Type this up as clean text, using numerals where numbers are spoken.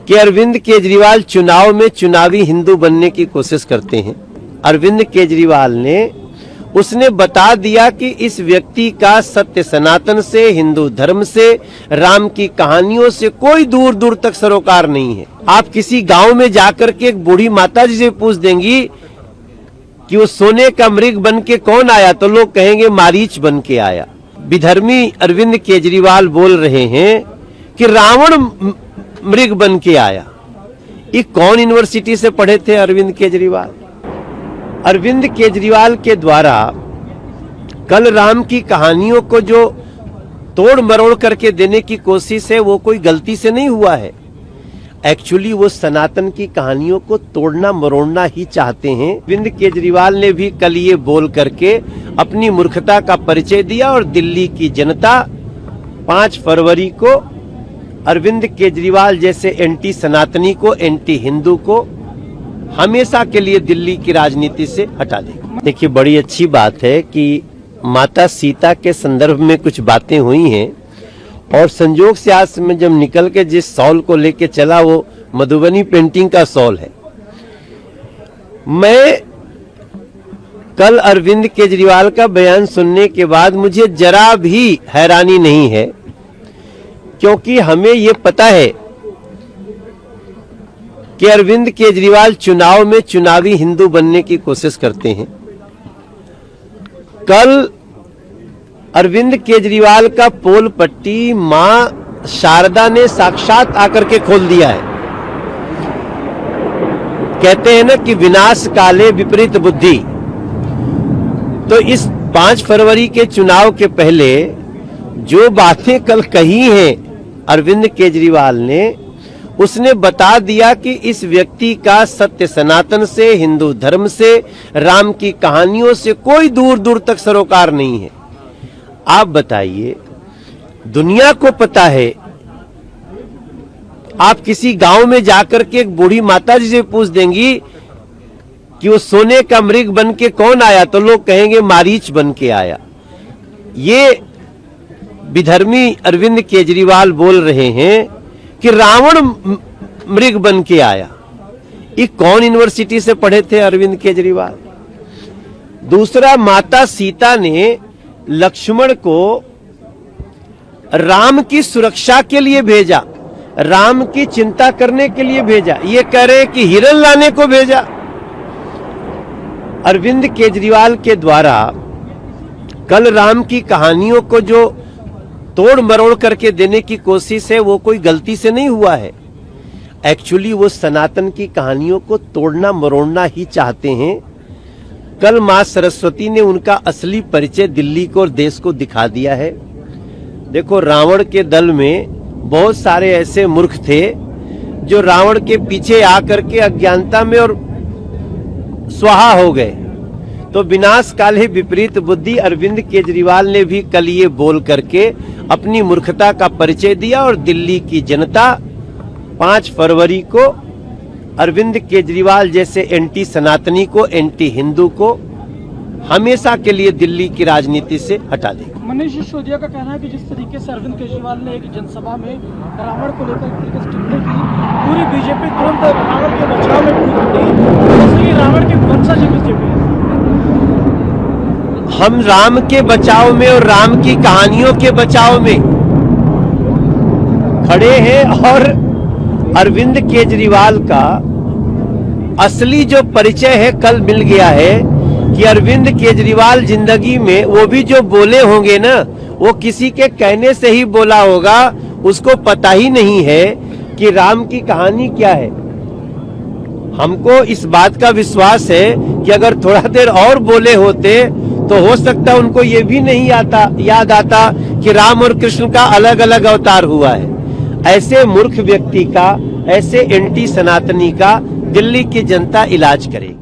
कि अरविंद केजरीवाल चुनाव में चुनावी हिंदू बनने की कोशिश करते हैं। अरविंद केजरीवाल ने उसने बता दिया कि इस व्यक्ति का सत्य सनातन से, हिंदू धर्म से, राम की कहानियों से कोई दूर दूर तक सरोकार नहीं है। आप किसी गांव में जाकर के एक बूढ़ी माता जी से पूछ देंगी कि वो सोने का मृग बन के कौन आया, तो लोग कहेंगे मारीच बन के आया। विधर्मी अरविंद केजरीवाल बोल रहे हैं कि रावण मृग बन के आया। ये कौन यूनिवर्सिटी से पढ़े थे अरविंद केजरीवाल? अरविंद केजरीवाल के द्वारा कल राम की कहानियों को जो तोड़ मरोड़ करके देने की कोशिश है वो कोई गलती से नहीं हुआ है। एक्चुअली वो सनातन की कहानियों को तोड़ना मरोड़ना ही चाहते हैं। अरविंद केजरीवाल ने भी कल ये बोल करके अपनी मूर्खता का परिचय दिया और दिल्ली की जनता 5 फरवरी को अरविंद केजरीवाल जैसे एंटी सनातनी को, एंटी हिंदू को हमेशा के लिए दिल्ली की राजनीति से हटा देगी। देखिए, बड़ी अच्छी बात है कि माता सीता के संदर्भ में कुछ बातें हुई हैं और संजोग से आज में जब निकल के जिस सॉल को लेके चला वो मधुबनी पेंटिंग का सॉल है। मैं कल अरविंद केजरीवाल का बयान सुनने के बाद मुझे जरा भी हैरानी नहीं है, क्योंकि हमें ये पता है कि अरविंद केजरीवाल चुनाव में चुनावी हिंदू बनने की कोशिश करते हैं। कल अरविंद केजरीवाल का पोल पट्टी मां शारदा ने साक्षात आकर के खोल दिया है। कहते हैं ना कि विनाश काले विपरीत बुद्धि। तो इस 5 फरवरी के चुनाव के पहले जो बातें कल कही हैं अरविंद केजरीवाल ने, उसने बता दिया कि इस व्यक्ति का सत्य सनातन से, हिंदू धर्म से, राम की कहानियों से कोई दूर दूर तक सरोकार नहीं है। आप बताइए, दुनिया को पता है। आप किसी गांव में जाकर के एक बूढ़ी माता जी से पूछ देंगी कि वो सोने का मृग बन के कौन आया, तो लोग कहेंगे मारीच बन के आया। ये विधर्मी अरविंद केजरीवाल बोल रहे हैं कि रावण मृग बन के आया। ये कौन यूनिवर्सिटी से पढ़े थे अरविंद केजरीवाल? दूसरा, माता सीता ने लक्ष्मण को राम की सुरक्षा के लिए भेजा, राम की चिंता करने के लिए भेजा। ये कह रहे कि हिरण लाने को भेजा। अरविंद केजरीवाल के द्वारा कल राम की कहानियों को जो तोड़ मरोड़ करके देने की कोशिश है वो कोई गलती से नहीं हुआ है। एक्चुअली वो सनातन की कहानियों को तोड़ना मरोड़ना ही चाहते हैं। कल मां सरस्वती ने उनका असली परिचय दिल्ली को और देश को दिखा दिया है। देखो, रावण के दल में बहुत सारे ऐसे मूर्ख थे जो रावण के पीछे आकर के अज्ञानता में और स्वाहा हो गए। तो विनाश काले विपरीत बुद्धि अरविंद केजरीवाल ने भी कल ये बोल करके अपनी मूर्खता का परिचय दिया और दिल्ली की जनता 5 फरवरी को अरविंद केजरीवाल जैसे एंटी सनातनी को, एंटी हिंदू को हमेशा के लिए दिल्ली की राजनीति से हटा देगी। मनीष सिसोदिया का कहना है कि जिस तरीके से अरविंद केजरीवाल ने एक जनसभा में रावण को लेकर टिप्पणी की, पूरी बीजेपी तुरंत रावण के बचाव में कूद पड़ी, जैसे कि रावण के वंशज बीजेपी। हम राम के बचाव में और राम की कहानियों के बचाव में खड़े हैं और अरविंद केजरीवाल का असली जो परिचय है कल मिल गया है कि अरविंद केजरीवाल जिंदगी में वो भी जो बोले होंगे ना, वो किसी के कहने से ही बोला होगा। उसको पता ही नहीं है कि राम की कहानी क्या है। हमको इस बात का विश्वास है कि अगर थोड़ा देर और बोले होते तो हो सकता उनको ये भी नहीं याद आता कि राम और कृष्ण का अलग अलग अवतार हुआ है। ऐसे मूर्ख व्यक्ति का, ऐसे एंटी सनातनी का दिल्ली की जनता इलाज करेगी।